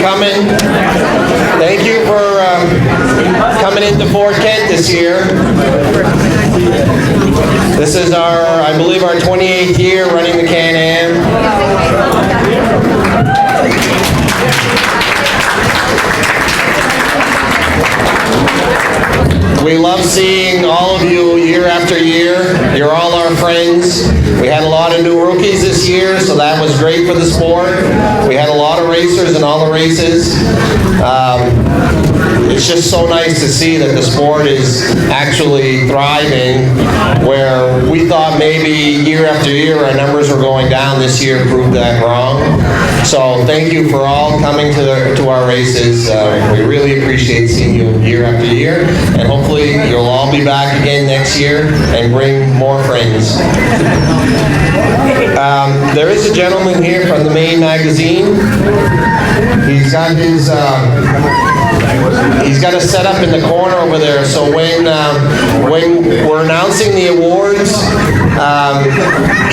coming. Thank you for coming into Fort Kent this year. This is I believe our 28th year running the CanAm. We love seeing all of you year after year. You're all our friends. We had a lot of new rookies this year, so that was great for the sport. We had a lot of racers in all the races. It's just so nice to see that the sport is actually thriving, where we thought maybe year after year our numbers were going down. This year proved that wrong. So thank you for all coming to our races. We really appreciate seeing you year after year, and hopefully you'll all be back again next year and bring more friends. There is a gentleman here from the Maine magazine. He's got his he's got a setup in the corner over there, so when we're announcing the awards,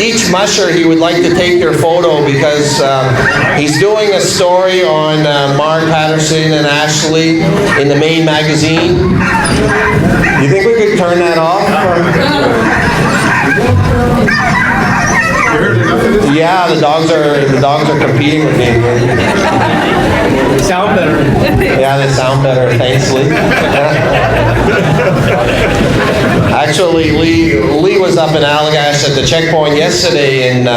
each musher he would like to take their photo, because he's doing a story on Mark, Patterson, and Ashley in the Maine magazine. You think we could turn that off? Yeah, the dogs are competing with me. Sound better. Yeah, they sound better. Thanks, Lee. Actually, Lee was up in Allagash at the checkpoint yesterday, and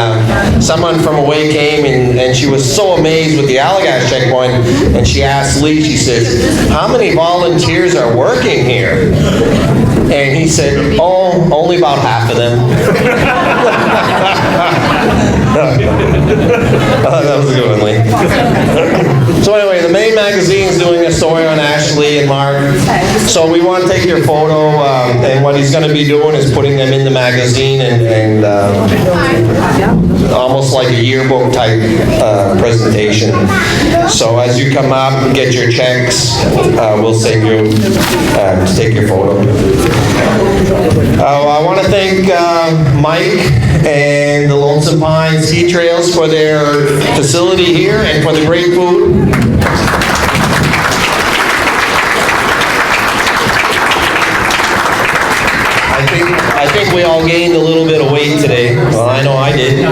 someone from away came, and she was so amazed with the Allagash checkpoint, and she asked Lee, she says, "How many volunteers are working here?" And he said, "Oh, only about half of them." That was a good one, Lee. So anyway, the Maine magazine is doing a story on Ashley and Mark. So we want to take your photo, and what he's going to be doing is putting them in the magazine and almost like a yearbook type presentation. So as you come up and get your checks, we'll send you to take your photo. I want to thank Mike and the Lonesome Pine Ski Trails for their facility here and for the great food. I think we all gained a little bit of weight today. Well, I know I did.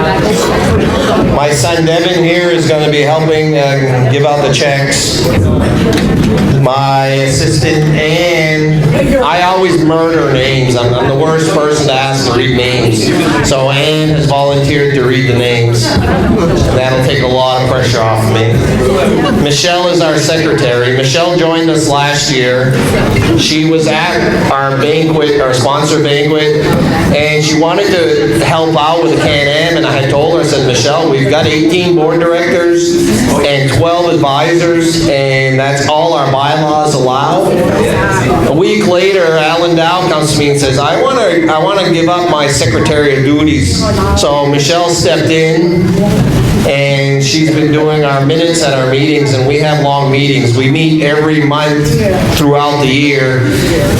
My son Devin here is going to be helping give out the checks. My assistant Ann, I always murder names. I'm the worst person to ask to read names. So Ann has volunteered to read the names, and that'll take a lot of pressure off of me. Michelle is our secretary. Michelle joined us last year. She was at our banquet, our sponsor banquet, and she wanted to help out with the CanAm, and I had told her, I said, "Michelle, we've got 18 board directors and 12 advisors, and that's all our bylaws allow." A week later, Alan Dow comes to me and says, I want to give up my secretarial duties. So Michelle stepped in, and she's been doing our minutes at our meetings, and we have long meetings. We meet every month throughout the year,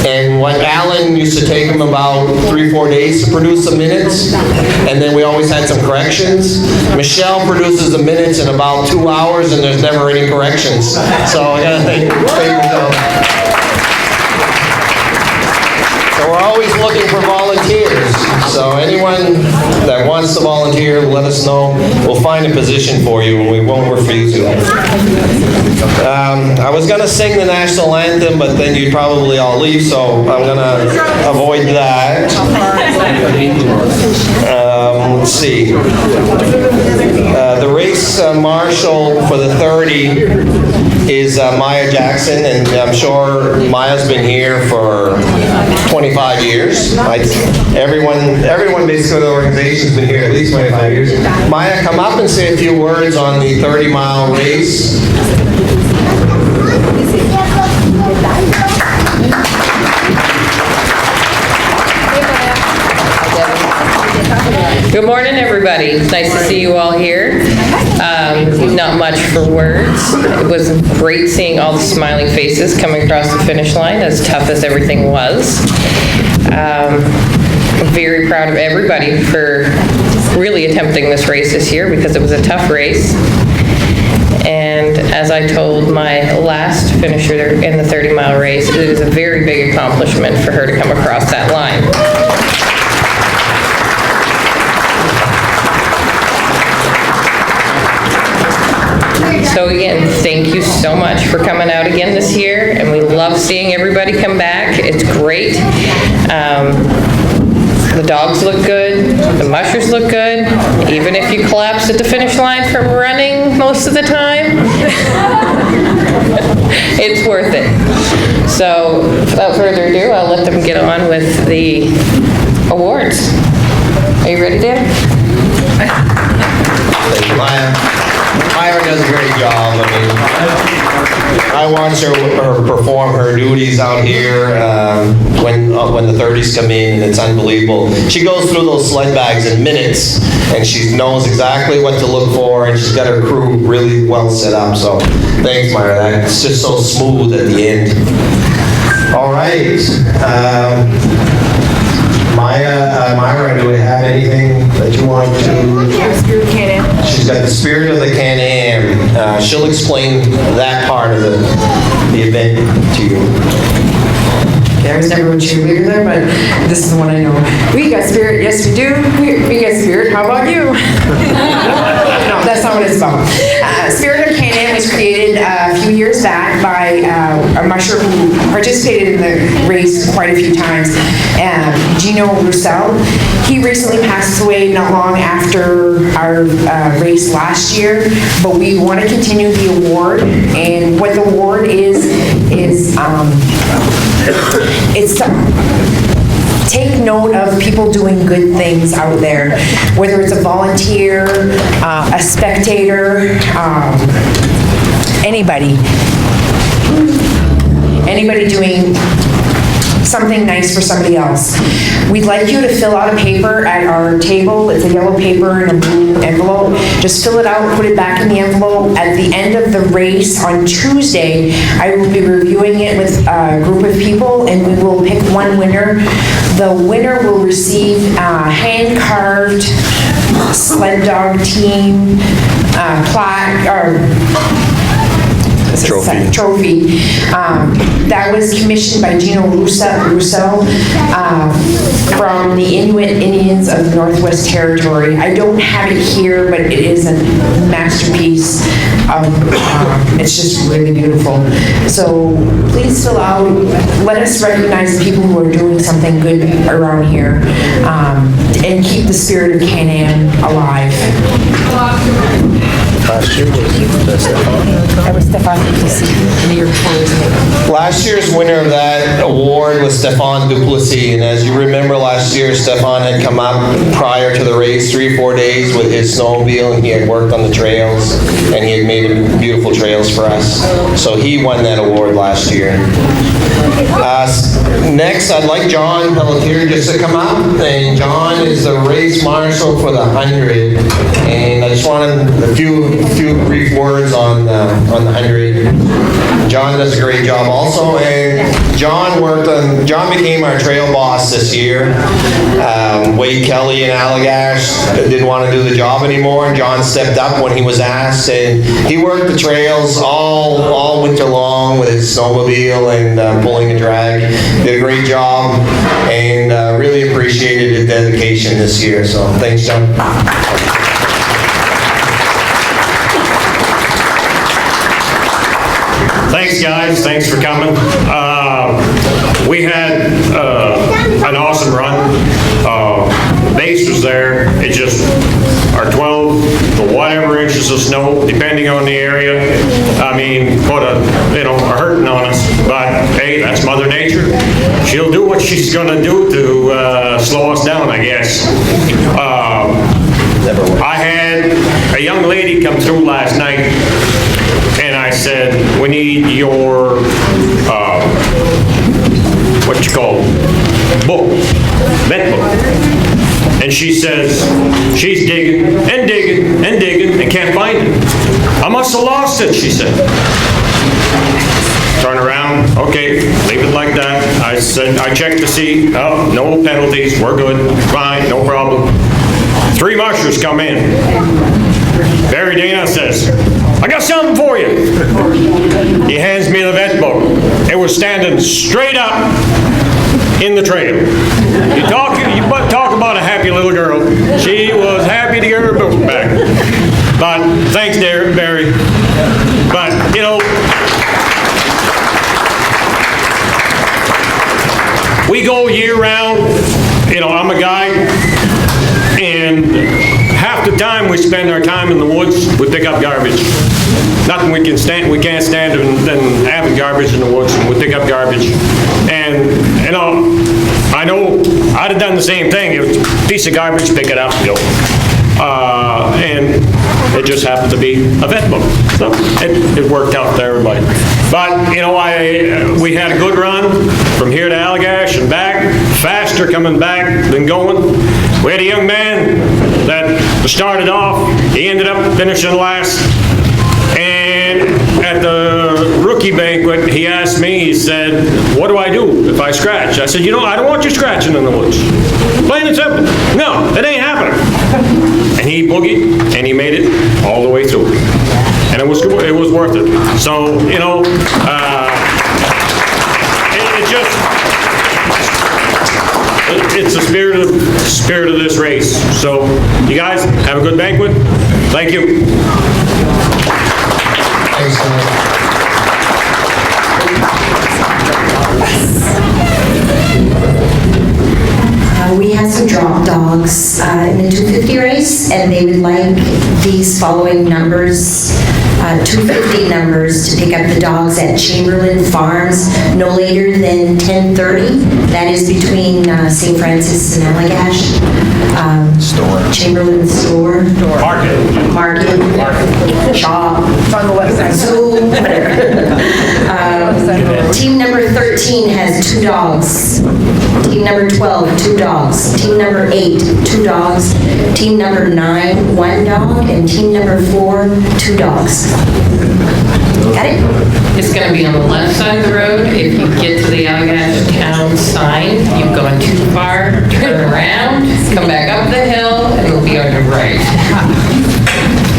and what Alan used to take him about 3-4 days to produce the minutes, and then we always had some corrections. Michelle produces the minutes in about 2 hours, and there's never any corrections. So I gotta thank Michelle. So we're always looking for volunteers. So anyone that wants to volunteer, let us know. We'll find a position for you, and we won't refuse you. I was going to sing the national anthem, but then you'd probably all leave, so I'm going to avoid that. Let's see. The race marshal for the 30 is Maya Jackson, and I'm sure Maya's been here for 25 years. Everyone basically in the organization's been here at least 25 years. Maya, come up and say a few words on the 30-mile race. Good morning, everybody. It's nice to see you all here. Not much for words. It was great seeing all the smiling faces coming across the finish line, as tough as everything was. I'm very proud of everybody for really attempting this race this year, because it was a tough race. And as I told my last finisher in the 30-mile race, it is a very big accomplishment for her to come across that line. So again, thank you so much for coming out again this year, and we love seeing everybody come back. It's great. The dogs look good, the mushers look good, even if you collapse at the finish line from running most of the time. It's worth it. So without further ado, I'll let them get on with the awards. Are you ready, Dan? Thank you, Myra does a great job. I mean, I watch her perform her duties out here when the 30s come in, and it's unbelievable. She goes through those sled bags in minutes, and she knows exactly what to look for, and she's got her crew really well set up. So thanks, Myra. That's just so smooth at the end. All right. Myra, do we have anything that you want to? She's got the spirit of the CanAm. She'll explain that part of the event to you. I was never a cheerleader there, but this is the one I know. We got spirit, yes we do. We got spirit, how about you? No, that's not what it's about. Spirit of CanAm was created a few years back by a musher who participated in the race quite a few times, Gino Roussel. He recently passed away not long after our race last year, but we want to continue the award, and what the award is it's take note of people doing good things out there, whether it's a volunteer, a spectator, anybody doing something nice for somebody else. We'd like you to fill out a paper at our table. It's a yellow paper in a blue envelope. Just fill it out, put it back in the envelope. At the end of the race on Tuesday, I will be reviewing it with a group of people, and we will pick one winner. The winner will receive a hand-carved sled dog team plaque, or trophy. That was commissioned by Gino Roussel from the Inuit Indians of the Northwest Territory. I don't have it here, but it is a masterpiece. It's just really beautiful. So please fill out, let us recognize the people who are doing something good around here, and keep the spirit of CanAm alive. Last year was Stefan. That was Stefan. Last year's winner of that award was Stefan Duplessis, and as you remember last year, Stefan had come up prior to the race 3 or 4 days with his snowmobile, and he had worked on the trails, and he had made beautiful trails for us. So he won that award last year. Next, I'd like John Pelletier just to come up, and John is the race marshal for the 100, and I just wanted a few brief words on the 100. John does a great job also, and John became our trail boss this year. Wade Kelly and Allagash didn't want to do the job anymore, and John stepped up when he was asked, and he worked the trails all winter long with his snowmobile and pulling a drag. Did a great job, and really appreciated his dedication this year. So thanks, John. Thanks, guys. Thanks for coming. We had an awesome run. The base was there. It just, our 12 to whatever inches of snow, depending on the area, I mean, put a hurting on us. But hey, that's Mother Nature. She'll do what she's going to do to slow us down, I guess. I had a young lady come through last night, and I said, we need your, what you call book, vet book. And she says, she's digging and digging and digging and can't find it. I must have lost it, she said. Turn around, okay, leave it like that. I said, I checked to see, oh, no penalties, we're good, fine, no problem. 3 mushers come in. Barry Dana says, I got something for you. was standing straight up in the trail. You talk about a happy little girl. She was happy to get her book back. But thanks, Barry. But, you know, we go year round. You know, I'm a guide, and half the time we spend our time in the woods, we pick up garbage. Nothing we can't stand than having garbage in the woods. We pick up garbage. And, you know I'd have done the same thing. It was a piece of garbage, pick it up, go. And it just happened to be a vet book. So it worked out for everybody. But, you know, we had a good run from here to Allagash and back, faster coming back than going. We had a young man that started off, he ended up finishing last. And at the rookie banquet, he asked me, he said, what do I do if I scratch? I said, you know, I don't want you scratching in the woods. Plain and simple. No, it ain't happening. And he boogied, and he made it all the way through. And it was worth it. So, you know, it's the spirit of this race. So, you guys, have a good banquet. Thank you. We have some drop dogs in the 250 race, and they would like these following numbers, 250 numbers, to pick up the dogs at Chamberlain Farms no later than 10:30. That is between St. Francis and Allagash. Chamberlain Store. Market. Shop. It's on the website. Zoo. Team number 13 has 2 dogs. Team number 12, 2 dogs. Team number 8, 2 dogs. Team number 9, 1 dog. And team number 4, 2 dogs. Got it? It's going to be on the left side of the road. If you get to the Allagash town sign, you've gone too far, turn around, come back up the hill, and it'll be on your right.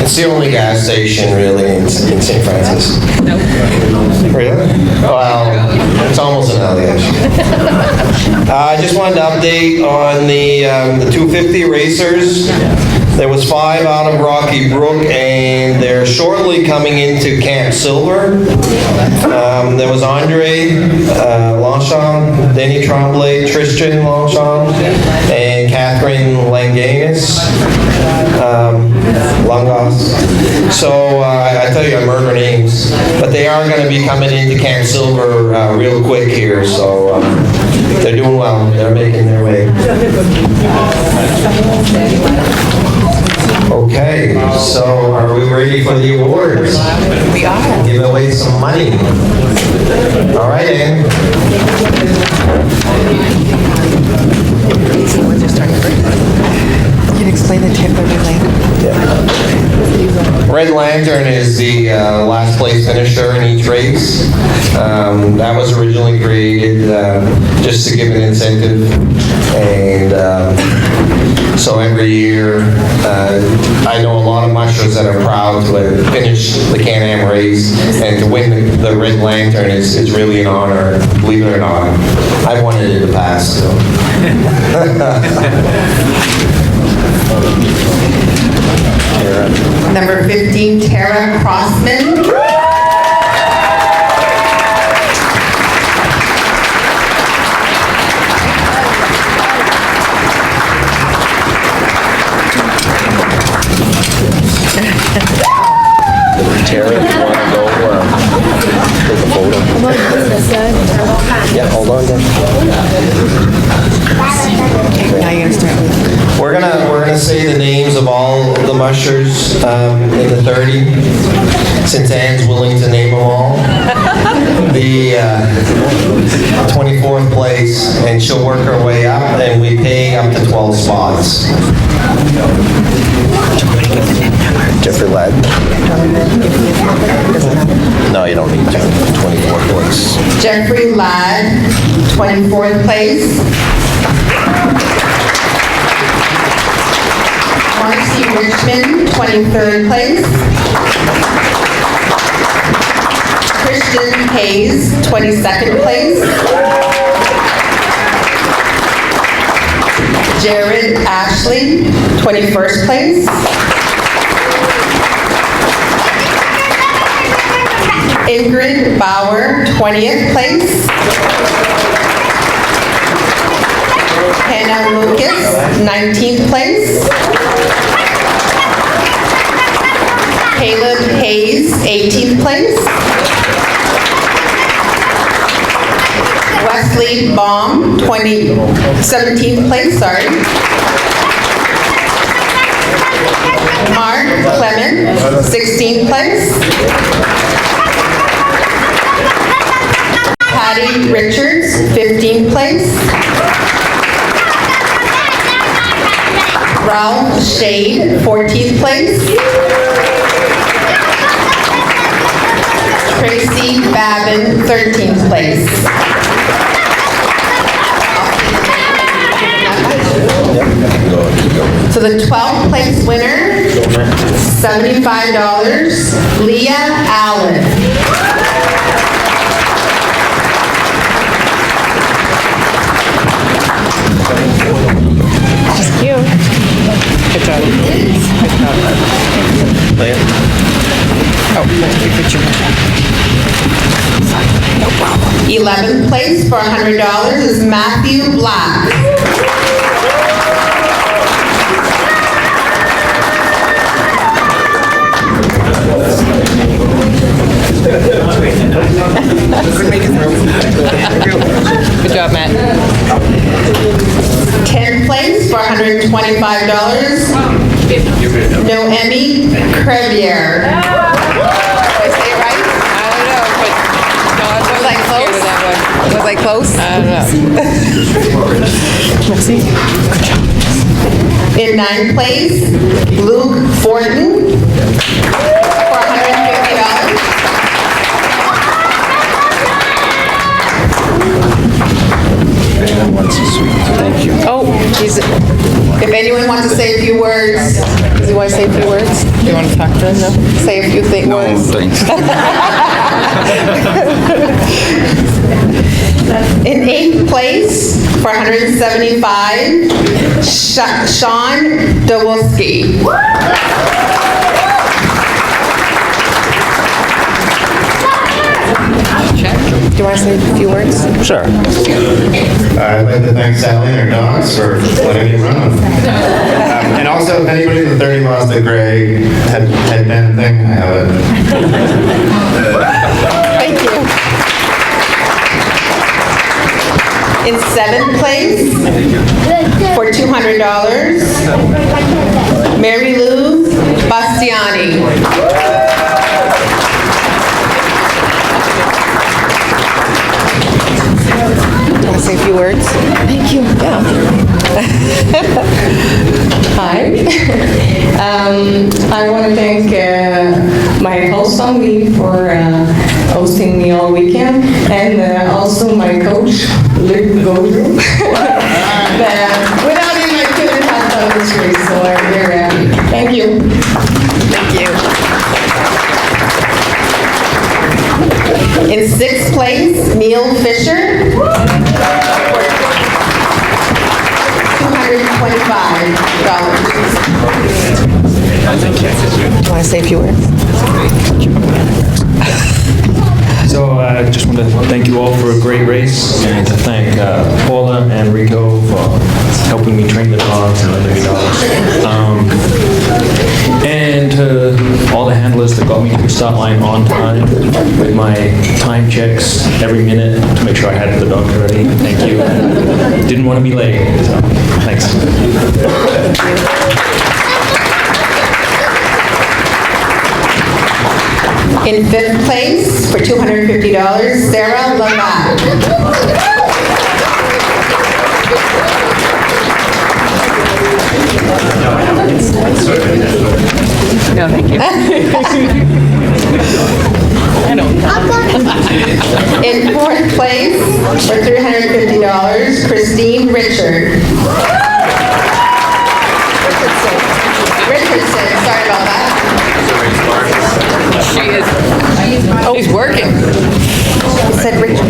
It's the only gas station really in St. Francis. Nope. Really? Well, it's almost an Allagash. I just wanted to update on the 250 racers. There was 5 out of Rocky Brook, and they're shortly coming into Camp Silver. There was Andre Longchamp, Denny Tremblay, Tristan Longchamp, and Catherine Langanis. Longos. So I tell you, I murder names, but they are going to be coming into Camp Silver real quick here. So they're doing well. They're making their way. Okay, so are we ready for the awards? We are. Give away some money. All right, Ann. You can explain the tip of Red Lantern. Red Lantern is the last place finisher in each race. That was originally created just to give an incentive, and so every year I know a lot of mushers that are proud to finish the CanAm race, and to win the Red Lantern is really an honor, believe it or not. I've won it in the past. So. Number 15, Tara Crossman. Tara, if you want to go take a photo. Yeah, hold on then. Now you're gonna start with. We're gonna say the names of all the mushers in the 30, since Anne's willing to name them all. The 24th place, and she'll work her way up, and we pay up to 12 spots. Jeffrey Ladd. No, you don't need to. 24th place. Jeffrey Ladd, 24th place. Marcy Richmond, 23rd place. Ashton Hayes, 22nd place. Jared Ashley, 21st place. Ingrid Bauer, 20th place. Hannah Lucas, 19th place. Caleb Hayes, 18th place. Wesley Baulm, 17th place, sorry. Mark Clements, 16th place. Patty Richards, 15th place. Ralph Shade, 14th place. Tracy Babin, 13th place. So the 12th place winner, $75, Leah Allen. Just cute. Good job. Good job. Oh, good picture. No problem. 11th place for $100 is Matthew Black. Good job, Matt. 10th place for $125, Noemi Crevier. Did I say it right? I don't know, but no, Was I close? was I close? I don't know. Let's see. Good job. In 9th place, Luke Fortin for $150. Thank you. Oh, If anyone wants to say a few words, does he want to say a few words? Do you want to talk to him? No? say a few words. Thanks. In 8th place for $175, Sean Dowolski. Do you want to say a few words? Sure. I'd like to thank Sally and her dogs for letting me run them. And also, if anybody in the 30 miles to Gray headband thing, I have it. Thank you. In 7th place for $200, Marilou Bastiani. Want to say a few words? Thank you. Yeah. Hi. I want to thank my whole family for hosting me all weekend, and also my coach, Luke Goldroom. Without him, I couldn't have done this race, so I'm very happy. Thank you. Thank you. In 6th place, Neil Fisher. $225. Do you want to say a few words? So I just want to thank you all for a great race, and to thank Paula and Rico for helping me train the dogs and letting me dogs. And to all the handlers that got me to the start line on time with my time checks every minute to make sure I had the dogs ready. Thank you. Didn't want to be late, so thanks. In 5th place for $250, Sarah Lavat. No, thank you. I don't know. In 4th place for $350, Christine Richardson, sorry about that. She is. Oh, he's working.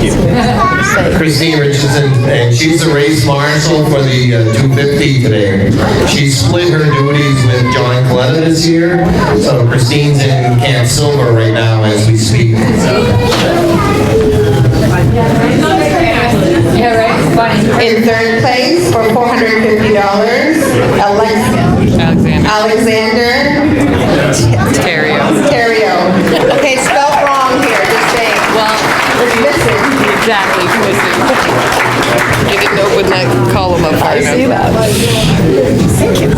Thank you. Christine Richardson, and she's the race marshal for the 250 today. She split her duties with John Coletta this year, so Christine's in Camp Silver right now as we speak. Yeah, right. In third place for $450, Alexander Theriault. Okay, spelled wrong here, just saying. Well, It's missing. exactly. You didn't open that column up hard enough. See that? Thank you.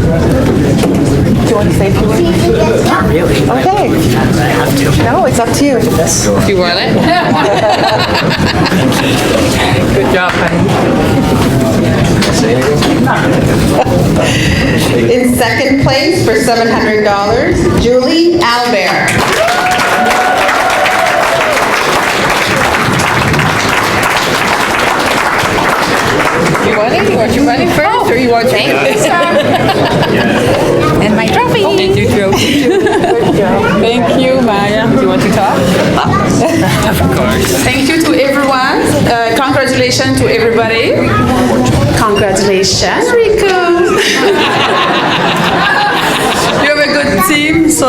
Do you want to say a few words? Not really. Okay. No, it's up to you. Do you want it? Good job, honey. In second place for $700, Julie Albert. You want it? You want your money first, or you want your... And my trophy. And your trophy. Thank you, Maya. Do you want to talk? Of course. Thank you to everyone. Congratulations to everybody. Congratulations, Rico. You have a good team, so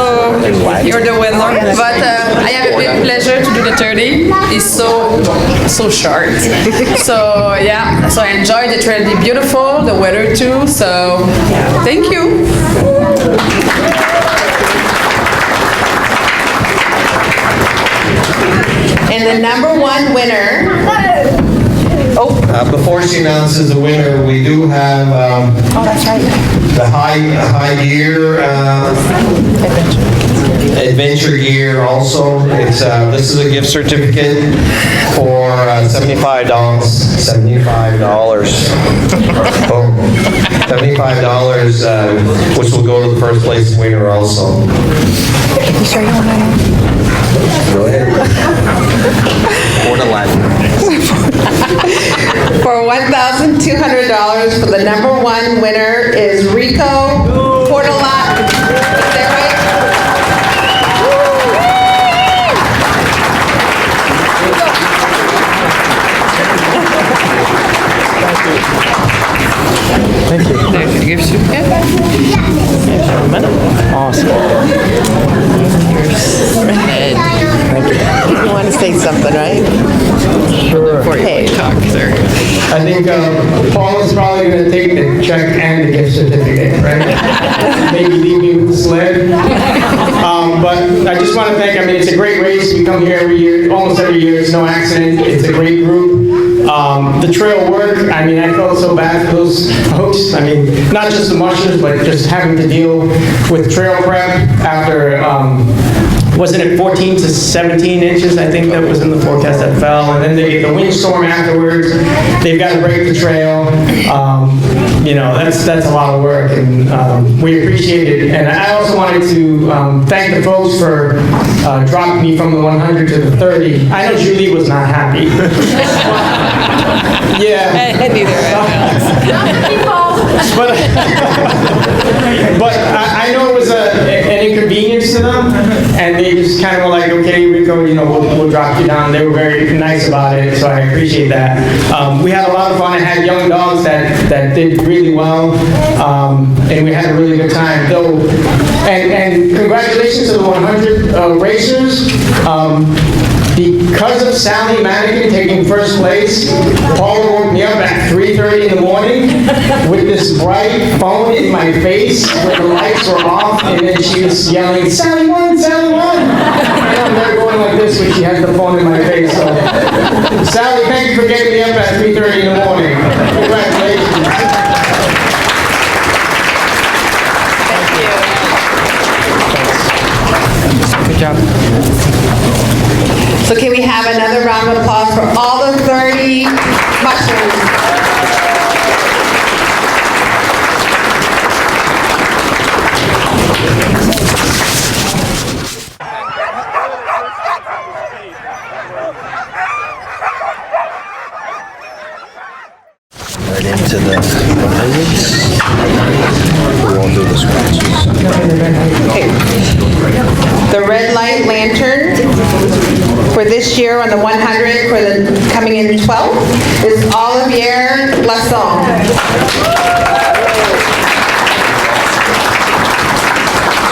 you're the winner. But I have a big pleasure to do the 30. It's so short. So yeah, so I enjoyed the trail. Be beautiful, the weather too. So thank you. And the number one winner. Before she announces the winner, we do have That's right. the high gear, adventure gear also. It's this is a gift certificate for $75. $75. Boom. $75, which will go to the first place winner also. You sure you want to? Go ahead. For $1,200 for the number one winner is Rico Portolat. Is that right? Thank you. There's your gift certificate. Awesome. You want to say something, right? Before you talk, sir. I think Paul is probably going to take the check and the gift certificate, right? Maybe leave me with the sled. But I just want to thank, I mean, it's a great race. We come here every year, almost every year. It's no accident. It's a great group. The trail work, I mean, I felt so bad for those folks. I mean, not just the mushers, but just having to deal with trail prep after, wasn't it 14 to 17 inches, I think that was in the forecast that fell, and then they get the windstorm afterwards. They've got to break the trail. You know, that's a lot of work, and we appreciate it. And I also wanted to thank the folks for dropping me from the 100 to the 30. I know Julie was not happy. Yeah. Neither But I know it was an inconvenience to them, and they just kind of were like, okay, Rico, you know, we'll drop you down. They were very nice about it, so I appreciate that. We had a lot of fun. I had young dogs that did really well, and we had a really good time. Though, and congratulations to the 100 racers. Because of Sally Manikan taking first place, Paula woke me up at 3:30 in the morning with this bright phone in my face where the lights were off, and then she was yelling, "Sally won, Sally won!" And I'm there going like this when she has the phone in my face. So, Sally, thank you for getting me up at 3:30 in the morning. Congratulations. Good job. So can we have another round of applause for all the 30 mushers? Right into the hundreds. We won't do the scratches. Okay. The red light lantern for this year on the 100 for the coming in 12th is Olivier Lasson.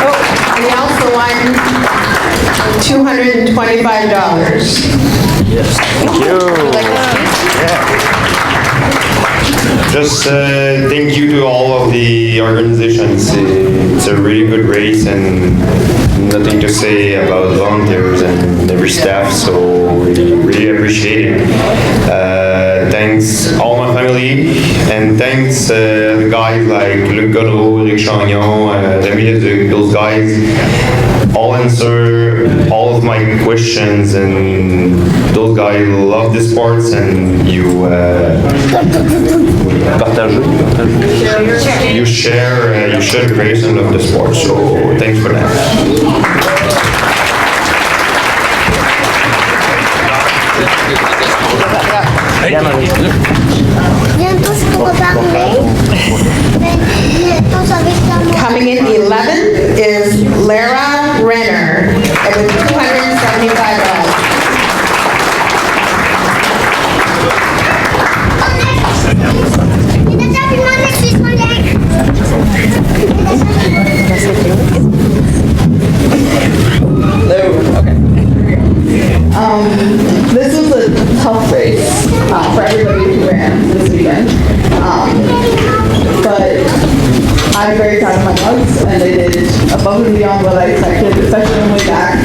Oh, and he also won $225. Yes, thank you. Just thank you to all of the organizations. It's a really good race and nothing to say about volunteers and every staff, so we really appreciate it. Thanks all my family, and thanks the guys like Luc Godreau, Eric Chagnon, those guys all answer all of my questions, and those guys love the sports, and you share the passion of the sport, so thanks for that. Coming in 11th is Lara Renner with $275. This was a tough race for everybody who ran this weekend. But I'm very proud of my dogs, and they did above and beyond what I expected, especially on the way back.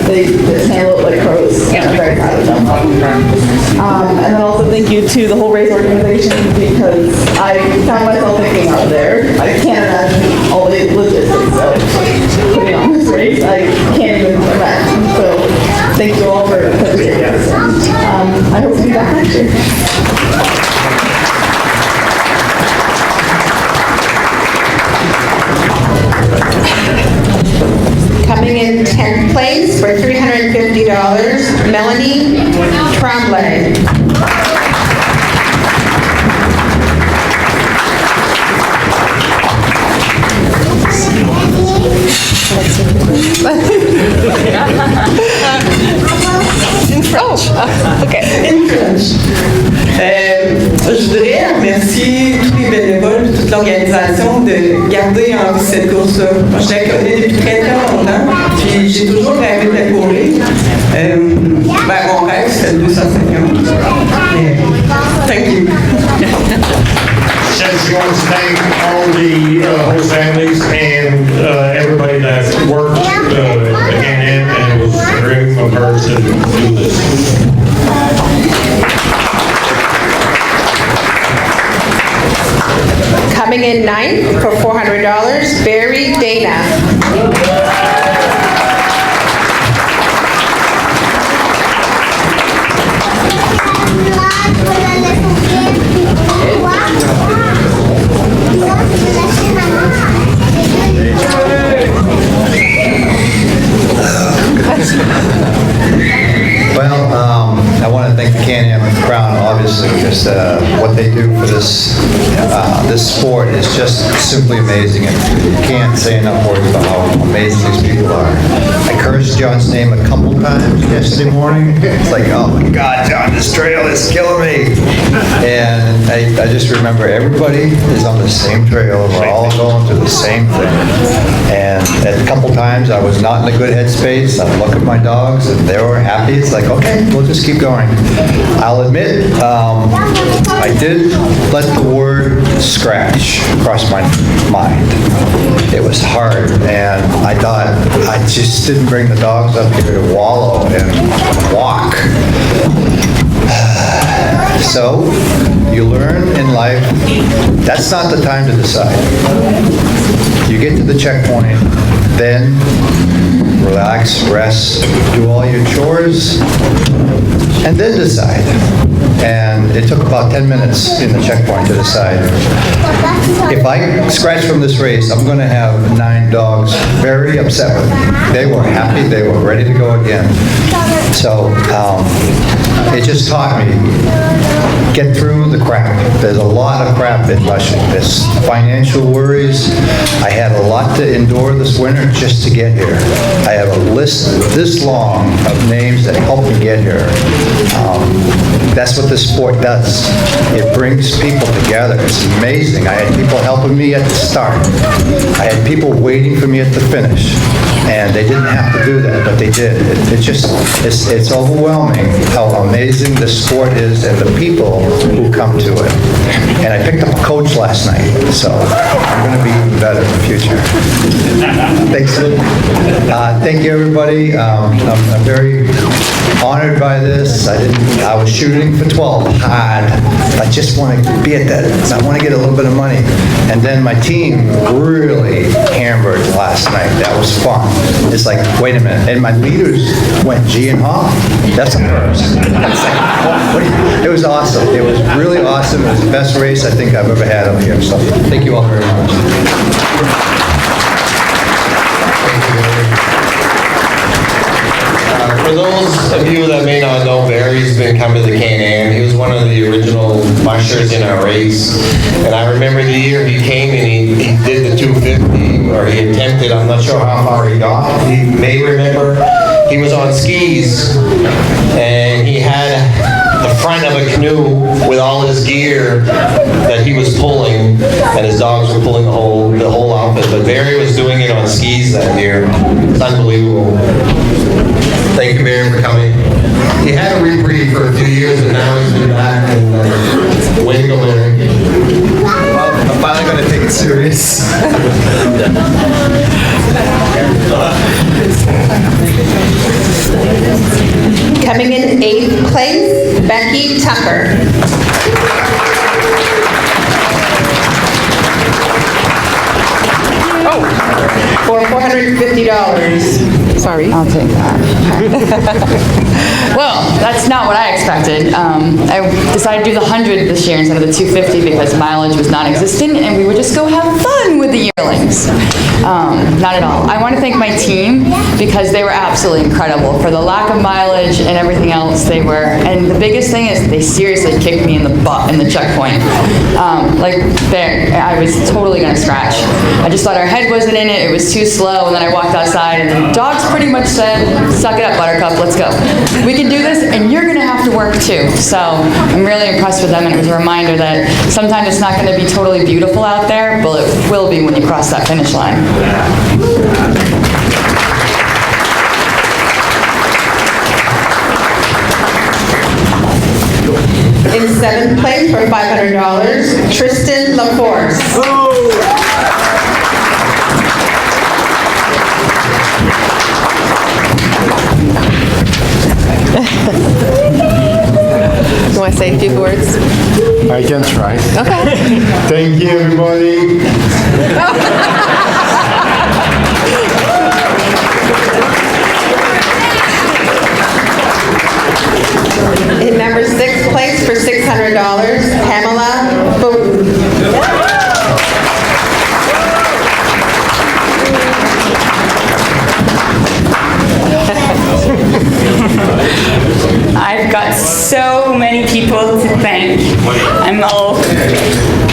They just handled it like pros, and I'm very proud of them. And then also thank you to the whole race organization, because I found myself thinking out there, I can't imagine all the logistics of putting on this race. I can't even imagine. So thank you all for participating. I hope to be back next year. Coming in 10th place for $350, Melanie Tremblay. In French. Je voudrais remercier tous les bénévoles et toute l'organisation de garder en vie cette course-là. Moi, je la connais depuis très très longtemps, puis j'ai toujours rêvé de la courir. Mon rêve, c'était le 250. Thank you. She wants to thank all the host families and everybody that worked at CanAm, and it was a dream of hers to do this. Coming in 9th for $400, Barry Dana. Well, I want to thank the CanAm crowd, obviously, because what they do for this sport is just simply amazing, and you can't say enough words about how amazing these people are. I cursed John's name a couple times yesterday morning. It's like, oh my God, John, this trail is killing me. And I just remember everybody is on the same trail, and we're all going through the same thing. And a couple times I was not in a good headspace. I look at my dogs, and they were happy. It's like, okay, we'll just keep going. I'll admit, I did let the word scratch cross my mind. It was hard, and I thought I just didn't bring the dogs up here to wallow and walk. So, you learn in life, that's not the time to decide. You get to the checkpoint, then relax, rest, do all your chores, and then decide. and it took about 10 minutes in the checkpoint to decide. If I scratch from this race, I'm going to have 9 dogs very upset with me. They were happy, they were ready to go again. So it just taught me, get through the crap. There's a lot of crap in mushing. There's financial worries. I had a lot to endure this winter just to get here. I have a list this long of names that helped me get here. That's what this sport does. It brings people together. It's amazing. I had people helping me at the start. I had people waiting for me at the finish. And they didn't have to do that, but they did. It's overwhelming how amazing this sport is and the people who come to it. And I picked up a coach last night, so I'm going to be even better in the future. Thanks. Thank you, everybody. I'm very honored by this. I was shooting for 12 hard. I just want to be at that. I want to get a little bit of money. And then my team really hammered last night. That was fun. It's like, wait a minute. And my leaders went G and Hall. That's a first. It was awesome. It was really awesome. It was the best race I think I've ever had up here. So thank you all very much. For those of you that may not know, Barry's been coming to CanAm. He was one of the original mushers in our race. And I remember the year he came and he did the 250, or he attempted, I'm not sure how far he got. He may remember. He was on skis, and he had the front of a canoe with all his gear that he was pulling, and his dogs were pulling the whole outfit. But Barry was doing it on skis that year. It's unbelievable. Thank you, Barry, for coming. He had a reprieve for a few years, and now he's been back, and way to go, Barry. Well, I'm finally going to take it serious. Coming in 8th place, Becki Tucker. For $450. Sorry. I'll take that. Well, that's not what I expected. I decided to do the 100 this year instead of the 250 because mileage was non-existent and we would just go have fun with the yearlings. Not at all. I want to thank my team because they were absolutely incredible. For the lack of mileage and everything else, they were. And the biggest thing is they seriously kicked me in the butt in the checkpoint. I was totally going to scratch. I just thought our head wasn't in it. It was too slow. And then I walked outside and the dogs pretty much said, suck it up, Buttercup, let's go. We can do this and you're going to have to work too. So I'm really impressed with them, and it was a reminder that sometimes it's not going to be totally beautiful out there, but it will be when you cross that finish line. In 7th place for $500, Tristan LaForce. You want to say a few words? I can try. Okay. Thank you, everybody. In number 6th place for $600, Pamela Boutin. I've got so many people to thank.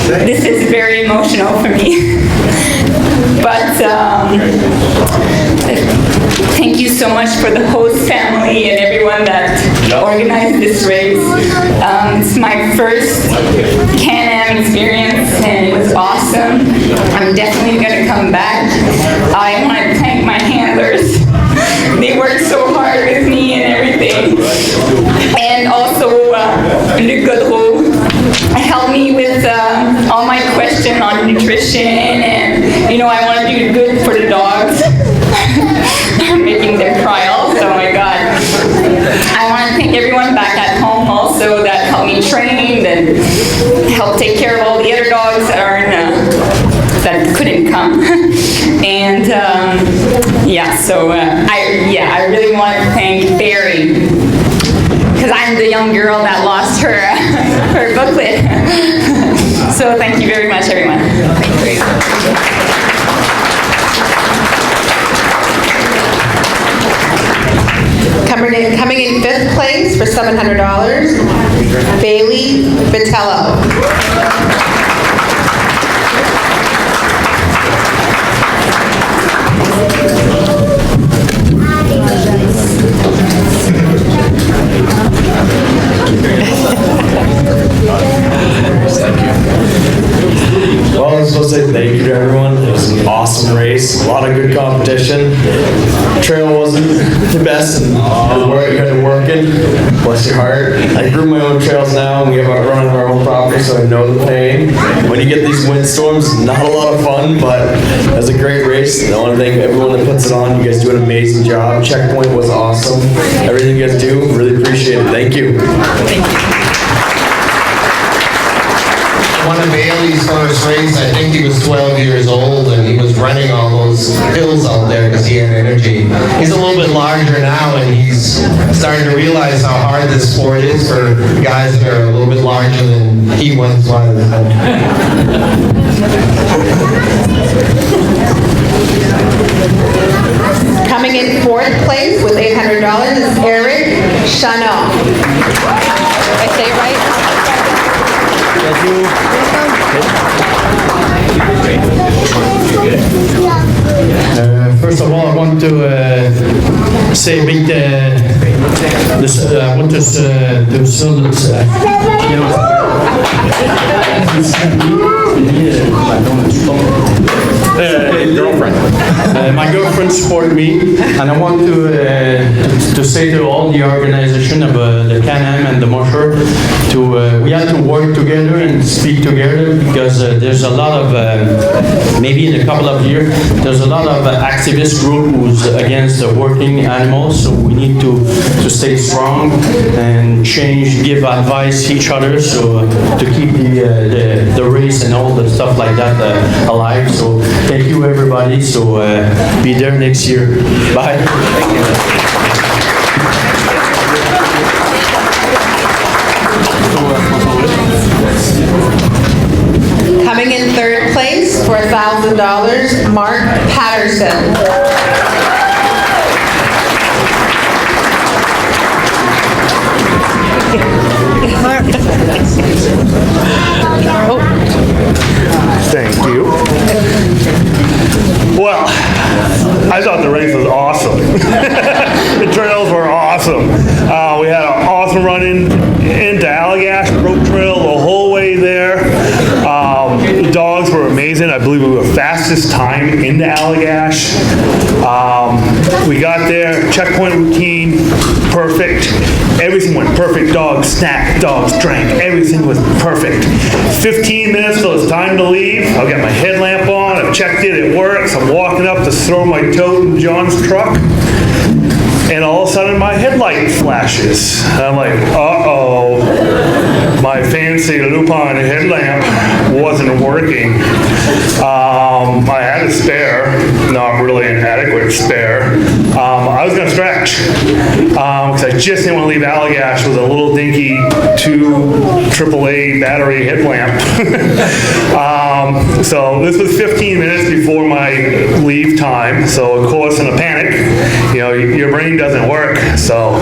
This is very emotional for me. But thank you so much for the host family and everyone that organized this race. It's my first CanAm experience and it was awesome. I'm definitely going to come back. I want to thank my handlers. They worked so hard with me and everything. And also Luc Godreau helped me with all my questions on nutrition, and I want to do good for the dogs. I'm making them cry also, oh my God. I want to thank everyone back at home also that helped me train and helped take care of all the other dogs that are that couldn't come. And I really want to thank Barry, because I'm the young girl that lost her So thank you very much, everyone. Coming in fifth place for $700, Bailey Vitello. Well, I was supposed to say thank you to everyone. It was an awesome race, a lot of good competition. Trail wasn't the best, and you had to work it. Bless your heart. I grew my own trails now, and we have our run on our own property, so I know the pain. When you get these windstorms, not a lot of fun, but it was a great race. And I want to thank everyone that puts it on. You guys do an amazing job. Checkpoint was awesome. Everything you guys do, really appreciate it. Thank you. Thank you. One of Bailey's first race, I think he was 12 years old, and he was running all those hills out there because he had energy. He's a little bit larger now, and he's starting to realize how hard this sport is for guys that are a little bit larger than he once was. Coming in fourth place with $800 is Eric Chanot. I say it right? First of all, I want to say big I want to my girlfriend supported me, and I want to say to all the organization of the CanAm and the musher, we have to work together and speak together, because there's a lot of maybe in a couple of years there's a lot of activist group who's against working animals, so we need to stay strong and give advice each other, so to keep the race and all the stuff like that alive. So thank you everybody, so be there next year. Bye. Thank you. Coming in third place for $1,000, Mark Patterson. Thank you. Well, I thought the race was awesome. The trails were awesome. We had an awesome run into Allagash, broke trail the whole way there. The dogs were amazing. I believe we were fastest time into Allagash. We got there, checkpoint routine, perfect. Everything went perfect. Dogs snacked, dogs drank, everything was perfect. 15 minutes till it's time to leave. I've got my headlamp on, I've checked it works. I'm walking up to throw my tote in John's truck, and all of a sudden my headlight flashes. I'm like, uh-oh, my fancy Lupin headlamp wasn't working. I had a spare, not really an adequate spare. I was gonna scratch, because I just didn't want to leave Allagash with a little dinky 2 AAA battery headlamp. So this was 15 minutes before my leave time. So of course, in a panic, your brain doesn't work. So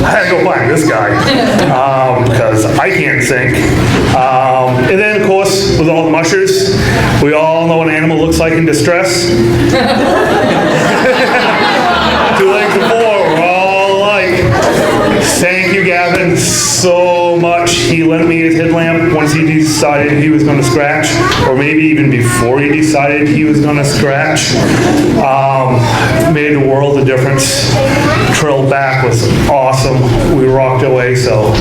I had to go find this guy, because I can't think. And then of course, with all the mushers, we all know what an animal looks like in distress. 2 legs and 4, we're all alike. Thank you, Gavin, so much. He lent me his headlamp once he decided he was going to scratch, or maybe even before he decided he was going to scratch. Made a world of difference. Trail back was awesome. We rocked away, so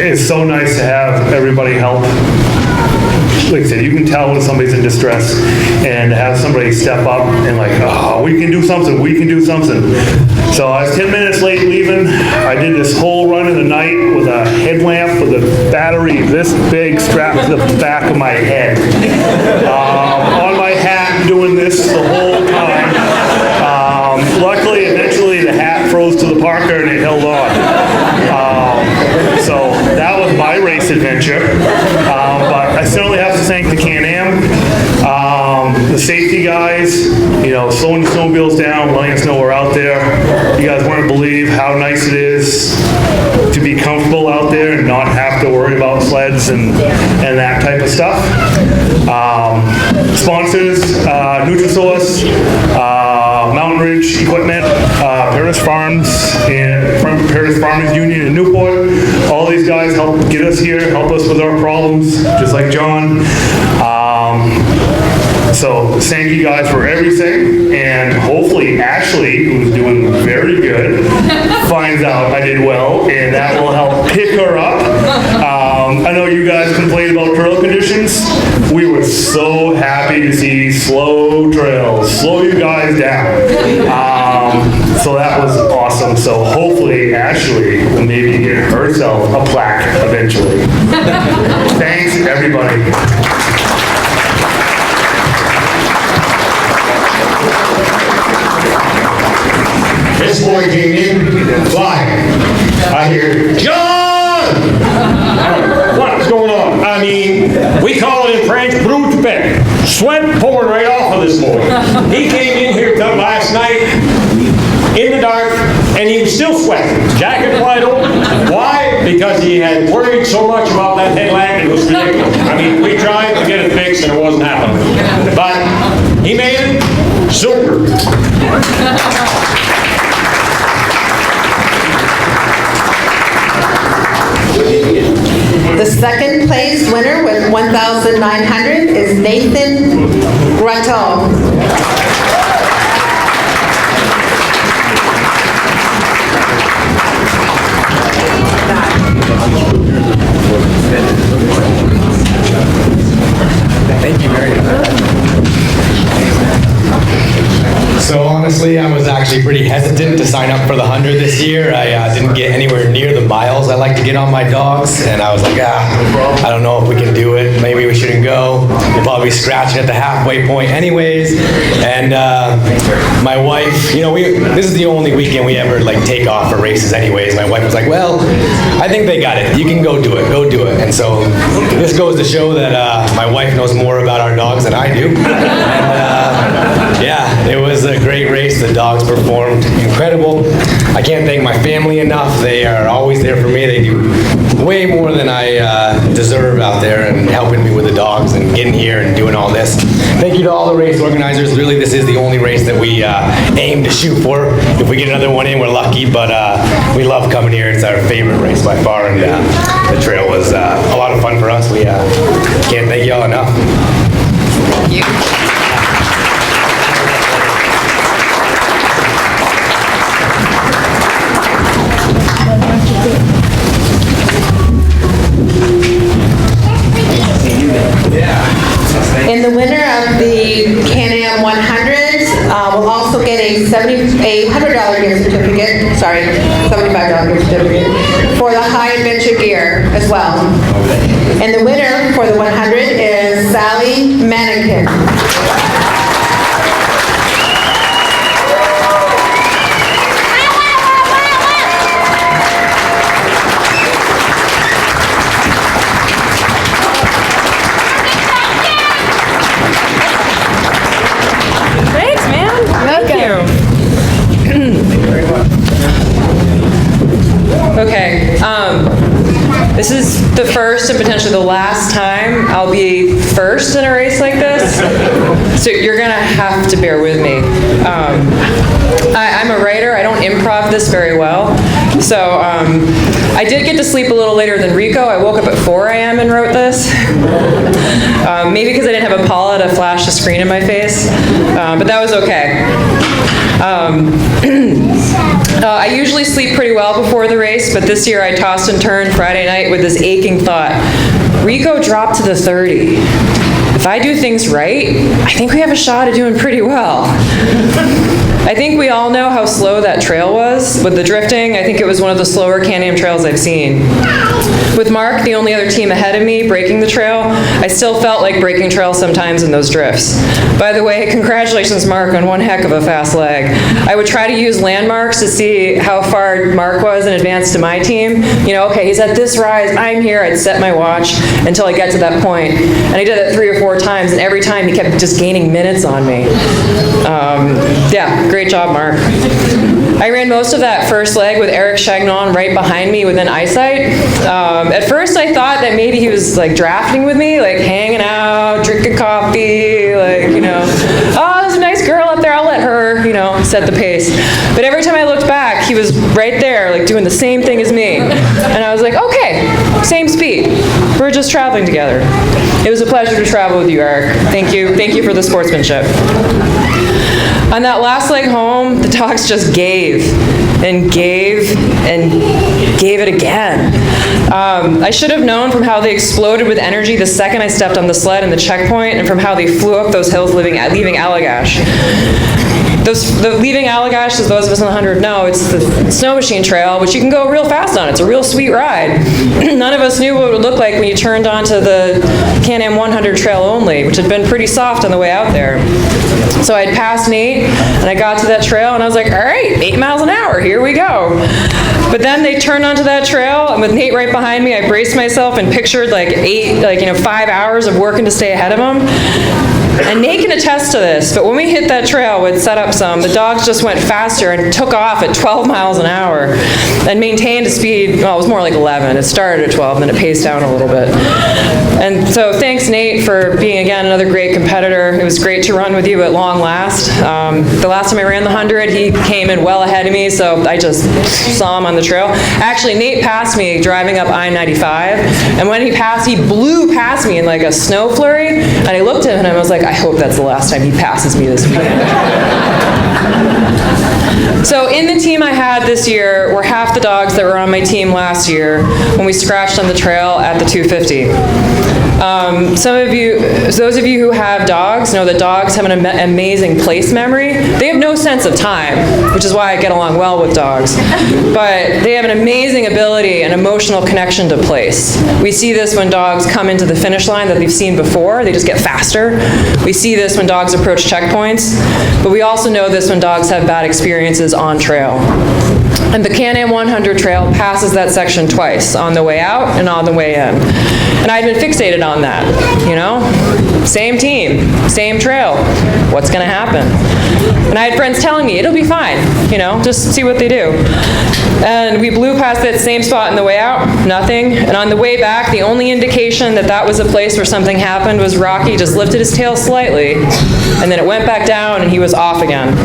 it's so nice to have everybody help. Like I said, you can tell when somebody's in distress, and to have somebody step up and like, oh, we can do something, we can do something. So I was 10 minutes late leaving. I did this whole run in the night with a headlamp with a battery this big strapped to the back of my head. On my hat, doing this the whole time. Luckily, eventually the hat froze to the parker and it held on. So that was my race adventure. adventure. But I certainly have to thank the CanAm, the safety guys, slowing the snowmobiles down, letting us know we're out there. You guys wouldn't believe how nice it is to be comfortable out there and not have to worry about sleds and that type of stuff. Sponsors, Nutrisource, Mountain Ridge Equipment, Paris Farms, and from Paris Farmers Union in Newport. All these guys help get us here, help us with our problems, just like John. So thank you guys for everything, and hopefully Ashley, who's doing very good, finds out I did well, and that will help pick her up. I know you guys complained about trail conditions. We were so happy to see slow trails, slow you guys down. So that was awesome. So hopefully Ashley will maybe get herself a plaque eventually. Thanks, everybody. This boy came in, flying. I hear, John! What's going on? I mean, we call it in French, brute bec. Sweat pouring right off of this boy. He came in here last night in the dark, and he was still sweating. Jacket wide open. Why? Because he had worried so much about that headlamp, it was ridiculous. I mean, we tried to get it fixed, and it wasn't happening. But he made it super. The second place winner with 1,900 is Nathan Gratton. Thank you very much. So honestly, I was actually pretty hesitant to sign up for the 100 this year. I didn't get anywhere near the miles I like to get on my dogs, and I was like, I don't know if we can do it. Maybe we shouldn't go. We'll probably be scratching at the halfway point anyways. And my wife, this is the only weekend we ever take off for races anyways. My wife was like, well, I think they got it. You can go do it. Go do it. And so this goes to show that my wife knows more about our dogs than I do. And yeah, it was a great race. The dogs performed incredible. I can't thank my family enough. They are always there for me. They do way more than I deserve out there and helping me with the dogs and getting here and doing all this. Thank you to all the race organizers. Really, this is the only race that we aim to shoot for. If we get another one in, we're lucky, but we love coming here. It's our favorite race by far, and the trail was a lot of fun for us. We can't thank you all enough. Thank you. And the winner of the CanAm 100 will also get a $100 gift certificate, $75 gift certificate for the high adventure gear as well. And the winner for the 100 is Sally Manikan. Okay, this is the first and potentially the last time I'll be first in a race like this, so you're gonna have to bear with me. I'm a writer, I don't improv this very well, so I did get to sleep a little later than Rico. I woke up at 4 a.m. and wrote this. Maybe because I didn't have a Paula to flash the screen in my face, but that was okay. I usually sleep pretty well before the race, but this year I tossed and turned Friday night with this aching thought. Rico dropped to the 30. If I do things right, I think we have a shot at doing pretty well. I think we all know how slow that trail was. With the drifting, I think it was one of the slower CanAm trails I've seen. With Mark, the only other team ahead of me, breaking the trail, I still felt like breaking trail sometimes in those drifts. By the way, congratulations, Mark, on one heck of a fast leg. I would try to use landmarks to see how far Mark was in advance to my team. You know, okay, he's at this rise, I'm here. I'd set my watch until I get to that point. And I did it 3 or 4 times, and every time he kept just gaining minutes on me. Yeah, great job, Mark. I ran most of that first leg with Eric Chagnon right behind me within eyesight. At first I thought that maybe he was like drafting with me, like hanging out, drinking coffee, like, you know, oh, there's a nice girl up there, I'll let her, you know, set the pace. But every time I looked back, he was right there, like doing the same thing as me. And I was like, okay, same speed. We're just traveling together. It was a pleasure to travel with you, Eric. Thank you. Thank you for the sportsmanship. On that last leg home, the dogs just gave and gave and gave it again. I should have known from how they exploded with energy the second I stepped on the sled and the checkpoint, and from how they flew up those hills leaving Allagash. Leaving Allagash, as those of us on the 100 know, it's the snow machine trail, which you can go real fast on. It's a real sweet ride. None of us knew what it would look like when you turned onto the CanAm 100 trail only, which had been pretty soft on the way out there. So I'd passed Nate, and I got to that trail, and I was like, all right, 8 miles an hour, here we go. But then they turned onto that trail, and with Nate right behind me, I braced myself and pictured like 5 hours of working to stay ahead of him. And Nate can attest to this, but when we hit that trail with set up some, the dogs just went faster and took off at 12 miles an hour and maintained a speed, well, it was more like 11. It started at 12, then it paced down a little bit. And so thanks, Nate, for being, again, another great competitor. It was great to run with you at long last. The last time I ran the 100, he came in well ahead of me, so I just saw him on the trail. Actually, Nate passed me driving up I-95, and when he passed, he blew past me in like a snow flurry, and I looked at him and I was like, I hope that's the last time he passes me this weekend. So in the team I had this year were half the dogs that were on my team last year when we scratched on the trail at the 250. Those of you who have dogs know that dogs have an amazing place memory. They have no sense of time, which is why I get along well with dogs. But they have an amazing ability and emotional connection to place. We see this when dogs come into the finish line that they've seen before. They just get faster. We see this when dogs approach checkpoints. But we also know this when dogs have bad experiences on trail. And the CanAm 100 trail passes that section twice, on the way out and on the way in. And I'd been fixated on that, you know? Same team, same trail. What's gonna happen? And I had friends telling me, it'll be fine, you know, just see what they do. And we blew past that same spot on the way out, nothing. And on the way back, the only indication that that was a place where something happened was Rocky just lifted his tail slightly, and then it went back down and he was off again.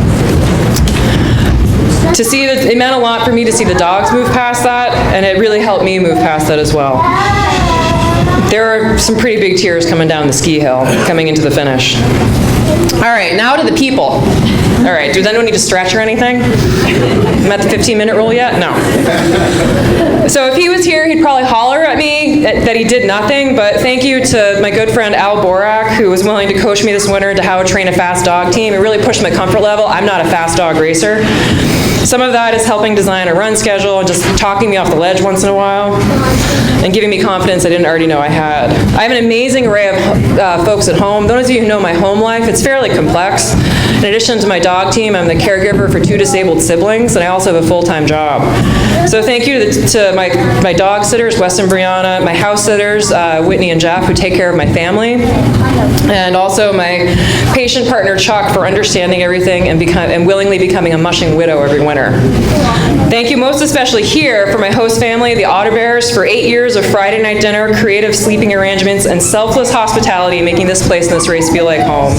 To see that, it meant a lot for me to see the dogs move past that, and it really helped me move past that as well. There are some pretty big tears coming down the ski hill, coming into the finish. All right, now to the people. All right, does anyone need to stretch or anything? I'm at the 15-minute rule yet? No. So if he was here, he'd probably holler at me that he did nothing, but thank you to my good friend Al Borak, who was willing to coach me this winter into how to train a fast dog team. It really pushed my comfort level. I'm not a fast dog racer. Some of that is helping design a run schedule and just talking me off the ledge once in a while and giving me confidence I didn't already know I had. I have an amazing array of folks at home. Those of you who know my home life, it's fairly complex. In addition to my dog team, I'm the caregiver for 2 disabled siblings, and I also have a full-time job. So thank you to my dog sitters, Wes and Brianna, my house sitters, Whitney and Jeff, who take care of my family, and also my patient partner, Chuck, for understanding everything and willingly becoming a mushing widow every winter. Thank you most especially here for my host family, the Otter Bears, for 8 years of Friday night dinner, creative sleeping arrangements, and selfless hospitality, making this place and this race feel like home.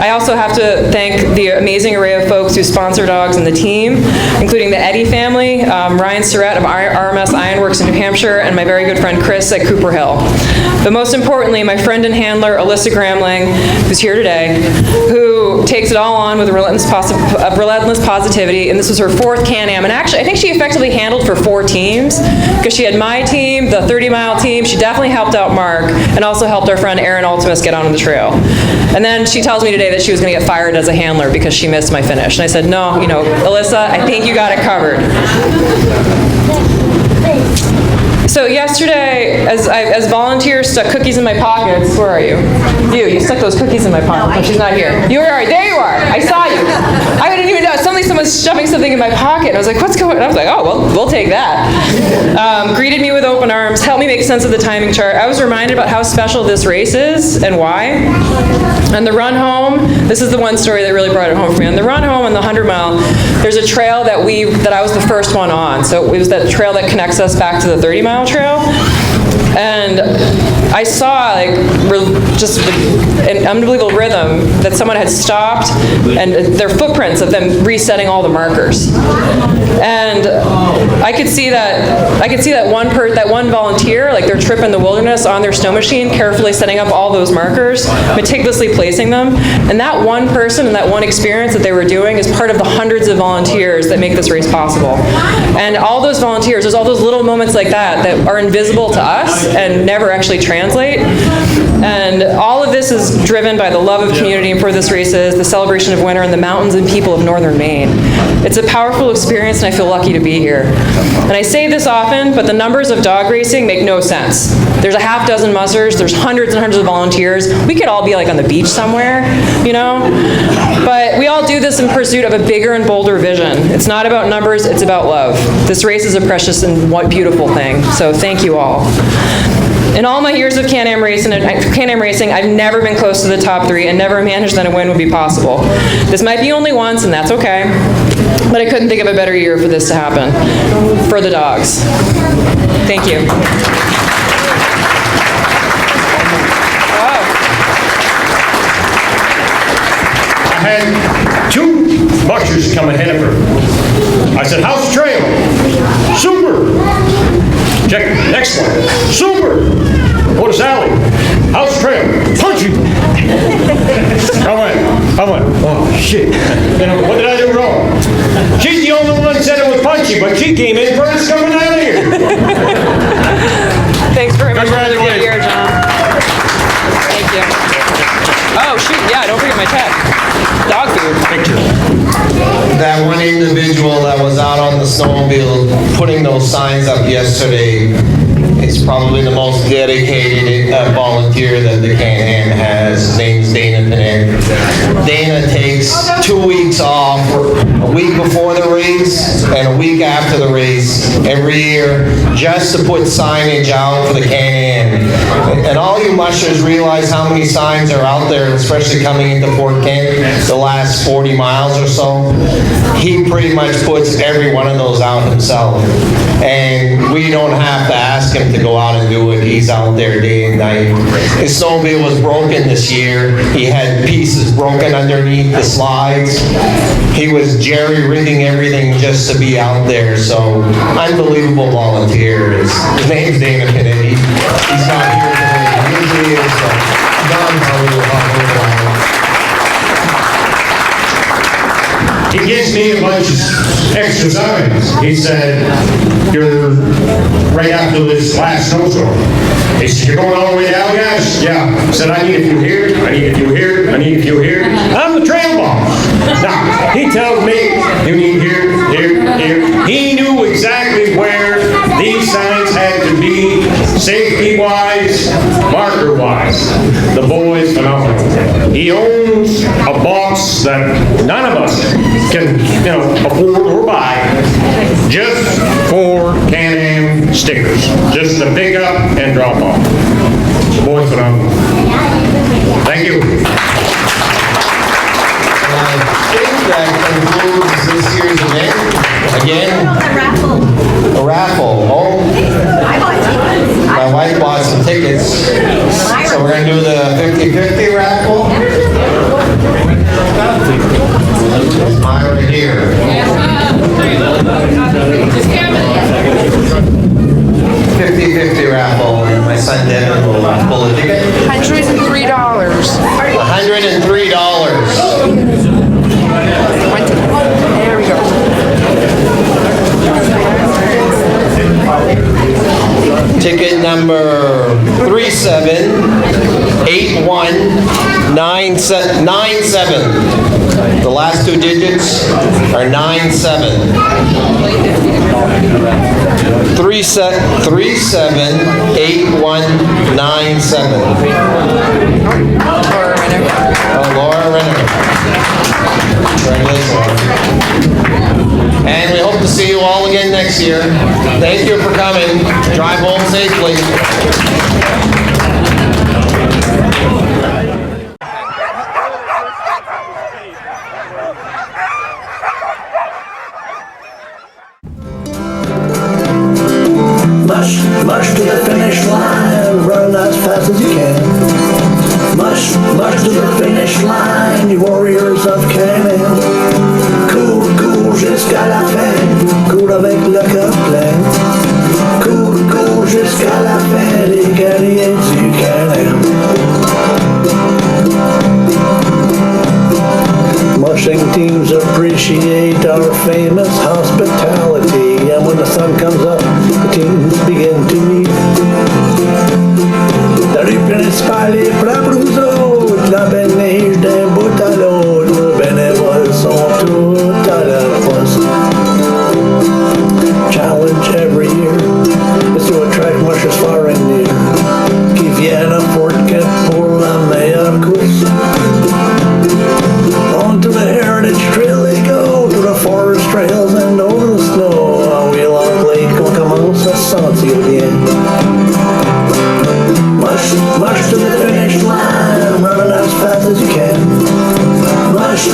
I also have to thank the amazing array of folks who sponsor dogs in the team, including the Eddy family, Ryan Surratt of RMS Ironworks in New Hampshire, and my very good friend Chris at Cooper Hill. But most importantly, my friend and handler, Alyssa Gramling, who's here today, who who takes it all on with a relentless positivity, and this was her 4th Can-Am. And actually, I think she effectively handled for 4 teams, because she had my team, the 30-mile team. She definitely helped out Mark, and also helped our friend Aaron Ultimus get on the trail. And then she tells me today that she was going to get fired as a handler because she missed my finish. And I said, no, Alyssa, I think you got it covered. So yesterday, as volunteers stuck cookies in my pockets, where are you? You stuck those cookies in my pocket. No, she's not here. You are, there you are. I saw you. I didn't even know. Suddenly someone's shoving something in my pocket. And I was like, what's going on? I was like, oh, well, we'll take that. Greeted me with open arms, helped me make sense of the timing chart. I was reminded about how special this race is and why. On the run home, this is the one story that really brought it home for me. On the run home on the 100-mile, there's a trail that I was the first one on. So it was that trail that connects us back to the 30-mile trail. And I saw just an unbelievable rhythm that someone had stopped, and their footprints of them resetting all the markers. And I could see that one volunteer, like their trip in the wilderness on their snow machine, carefully setting up all those markers, meticulously placing them. And that one person and that one experience that they were doing is part of the hundreds of volunteers that make this race possible. And all those volunteers, there's all those little moments like that are invisible to us and never actually translate. And all of this is driven by the love of community and for this race is the celebration of winter and the mountains and people of northern Maine. It's a powerful experience, and I feel lucky to be here. And I say this often, but the numbers of dog racing make no sense. There's a half dozen mushers, there's hundreds and hundreds of volunteers. We could all be on the beach somewhere, But we all do this in pursuit of a bigger and bolder vision. It's not about numbers, it's about love. This race is a precious and beautiful thing, so thank you all. In all my years of Can-Am racing, I've never been close to the top 3 and never imagined that a win would be possible. This might be only once, and that's okay, but I couldn't think of a better year for this to happen, for the dogs. Thank you. I had 2 mushers come ahead of her. I said, how's the trail? Super. Check next one. Super. Go to Sally. How's the trail? Punchy. I went, oh shit. What did I do wrong? She's the only one that said it was punchy, but she came in first coming out of here. Thanks very much for the good year, John. Thank you. Oh shoot, yeah, don't forget my check. Dog food. Picture. That one individual that was out on the snowmobile putting those signs up yesterday is probably the most dedicated volunteer that the Can-Am has. His name's Dana Pinette. Dana takes 2 weeks off, a week before the race and a week after the race every year, just to put signage out for the Can-Am. And all you mushers realize how many signs are out there, especially coming into Fort Kent, the last 40 miles or so. He pretty much puts every one of those out himself. And we don't have to ask him to go out and do it. He's out there day and night. His snowmobile was broken this year. He had pieces broken underneath the slides. He was jerry-rigging everything just to be out there. So, unbelievable volunteer. His name's Dana Pinette. He's not here today. He usually is. He gives me a bunch of extra signs. He said, you're right after this last snowstorm. He said, you're going all the way down, guys? Yeah. I said, I need a few here, I need a few here, I need a few here. I'm the trail boss. Now, he tells me, you need here, here, here. He knew exactly where these signs had to be, safety-wise, marker-wise. The boy's phenomenal. He owns a box that none of us can, afford or buy, just for Can-Am stickers, just to pick up and drop off. The boy's phenomenal. Thank you. I think that concludes this year's event. Again, a raffle. Oh, my wife bought some tickets, so we're going to do the 50-50 raffle. Myra here. 50-50 raffle, and my son Devin will pull a ticket. $103. $103. 9-7. The last two digits are 9-7. 378197. Lara Renner. Oh, Lara Renner. Congratulations. And we hope to see you all again next year. Thank you for coming. Drive home safely. Mush to the finish line, run as fast as you can. Mush to the finish line, you warriors of CanAm. Cours jusqu'à la fin, cours avec le cœur plein. Cours jusqu'à la fin, les guerriers du CanAm. Mushing teams appreciate our famous hospitality, and when the sun comes up, the teams begin to meet. La rue principale est Prabrouzeau, la belle neige d'un Vitello, nos bénévoles sont tous à la poste. Challenge every year is to attract mushers far and near, qui viennent à Fort Kent pour la meilleure course. On to the Heritage Trail they go, to the forest trails and over the snow. En Wheelock Lake, on commence à sentir bien. Mush to the finish line, running as fast as you can. Mush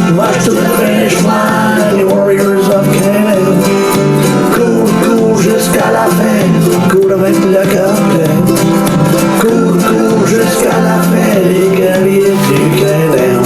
to the finish line, you warriors of CanAm. Cours jusqu'à la fin, cours avec le cœur plein. Cours jusqu'à la fin, les guerriers du CanAm.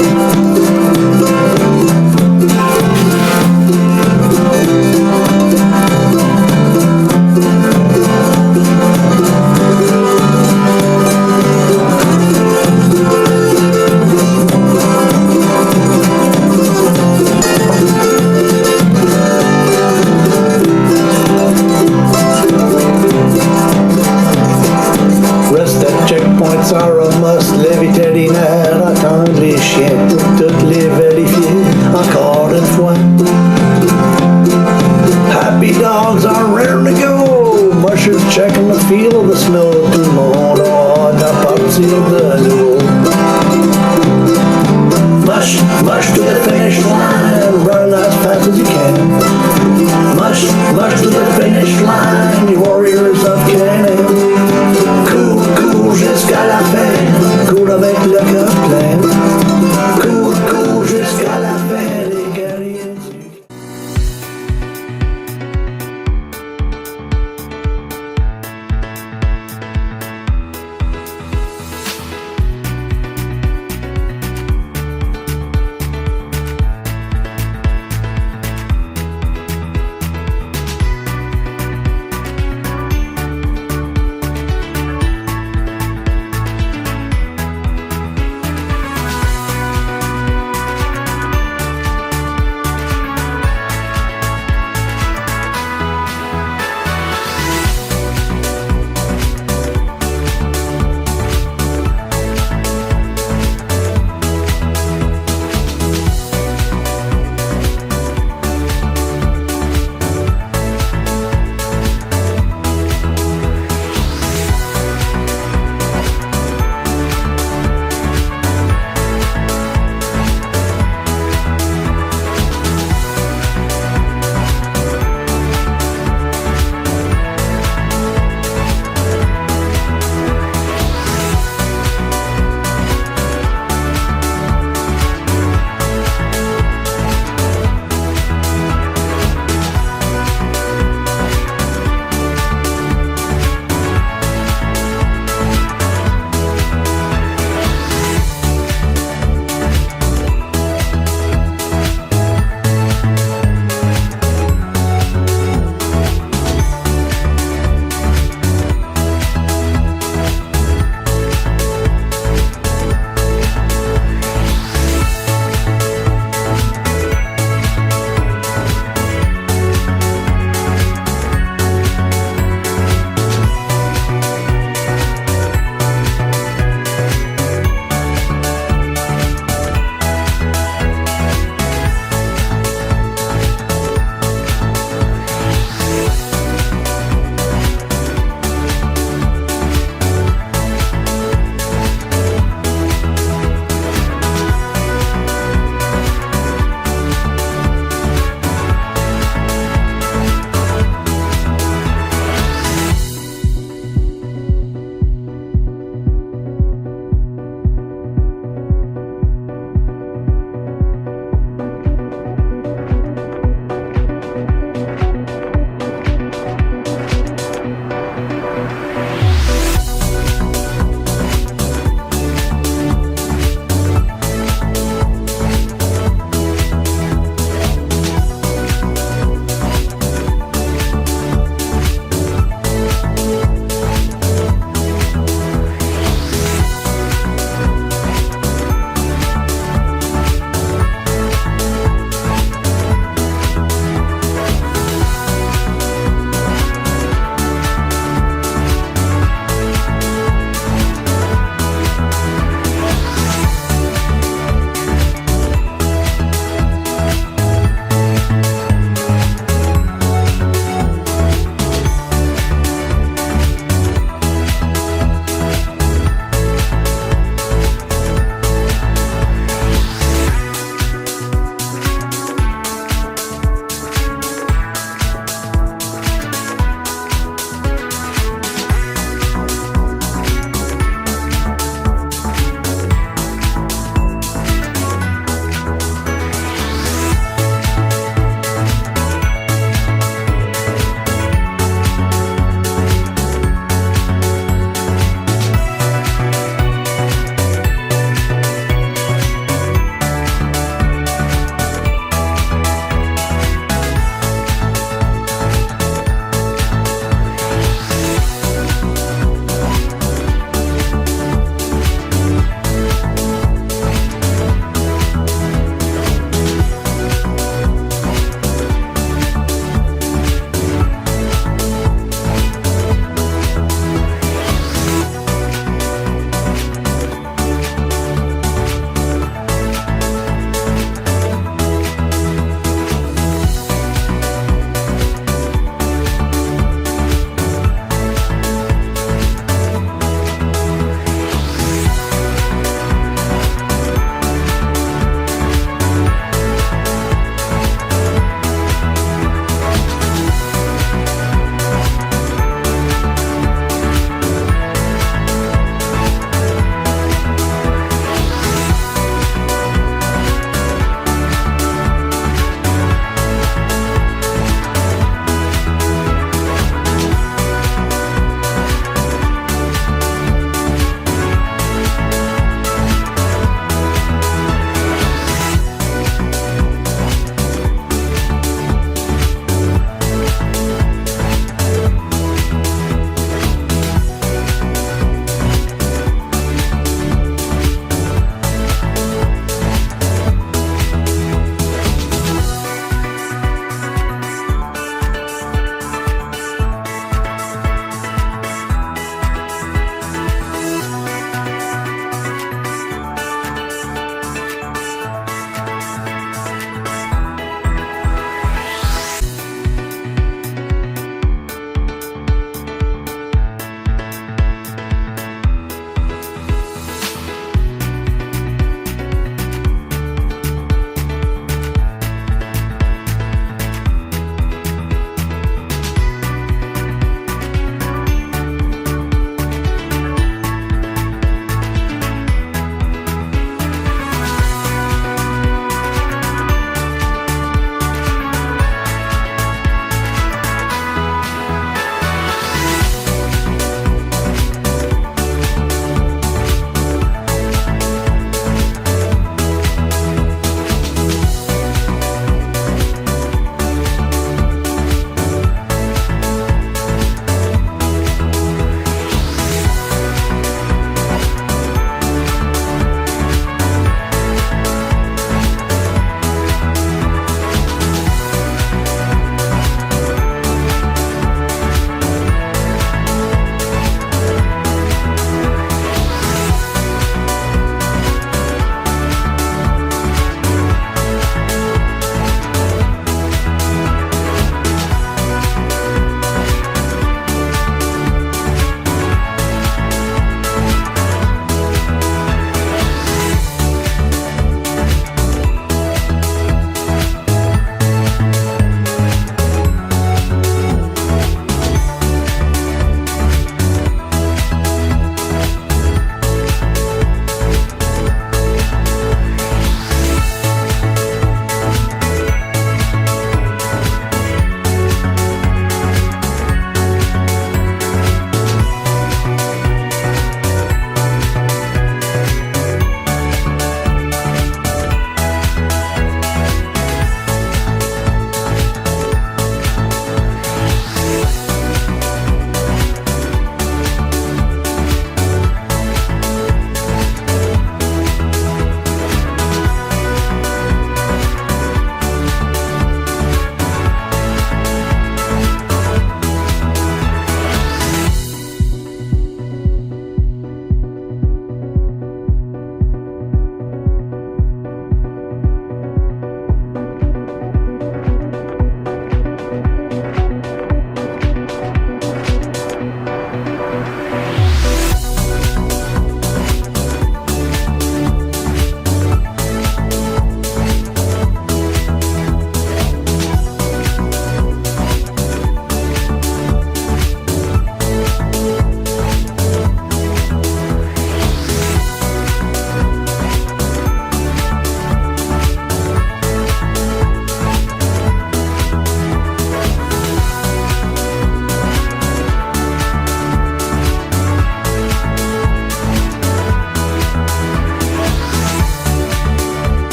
Checkpoints are a must, les vétérinaires attendent les chiens pour toutes les vérifier encore une fois. Happy dogs are raring to go, mushers checking the feel of the snow, tout le monde a hâte à partir de nouveau. Mush to the finish line, run as fast as you can. Mush to the finish line, you warriors of CanAm. Cours jusqu'à la fin, cours avec le cœur plein. Cours jusqu'à la fin, les guerriers du...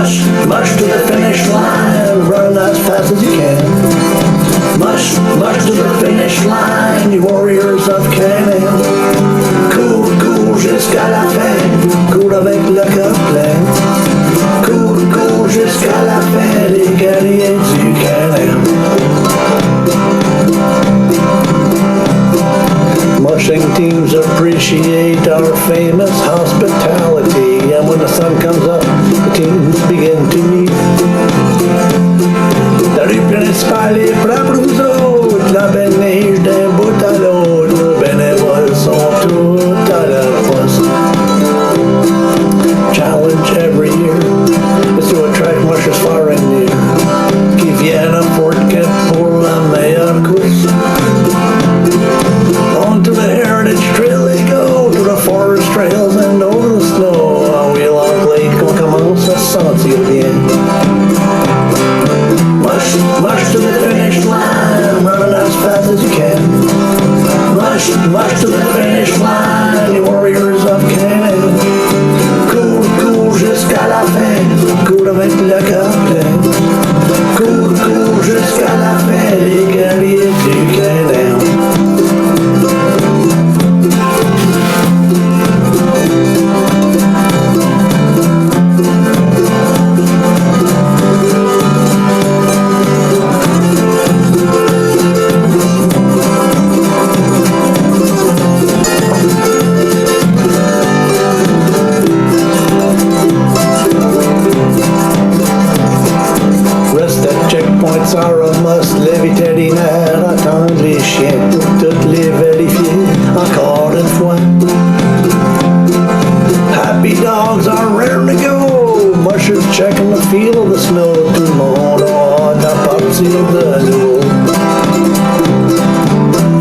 mush to the finish line, run as fast as you can. Mush to the finish line, you warriors of CanAm. Cours jusqu'à la fin, cours avec le cœur plein. Cours jusqu'à la fin, les guerriers du CanAm. Mushing teams appreciate our famous hospitality, and when the sun comes up, the teams begin to meet. La rue principale est Prabrouzeau, la belle neige d'un Vitello, nos bénévoles sont tous à leur poste. Challenge every year is to attract mushers far and near, qui viennent à Fort Kent pour la meilleure course. On to the Heritage Trail they go, to the forest trails and over the snow. En wheel-off late qu'on commence à sentir bien. Mush to the finish line, run as fast as you can. Mush to the finish line, you warriors of CanAm. Cours jusqu'à la fin, cours avec le cœur plein. Cours jusqu'à la fin, les guerriers du CanAm. Checkpoints are a must, les vétérinaires attendent les chiens pour toutes les vérifier encore une fois. Happy dogs are raring to go, mushers checking the feel of the snow, tout le monde a hâte à partir de nouveau.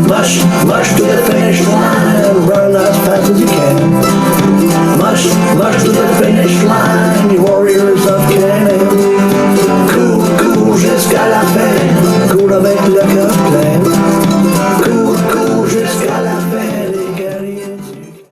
Mush to the finish line, run as fast as you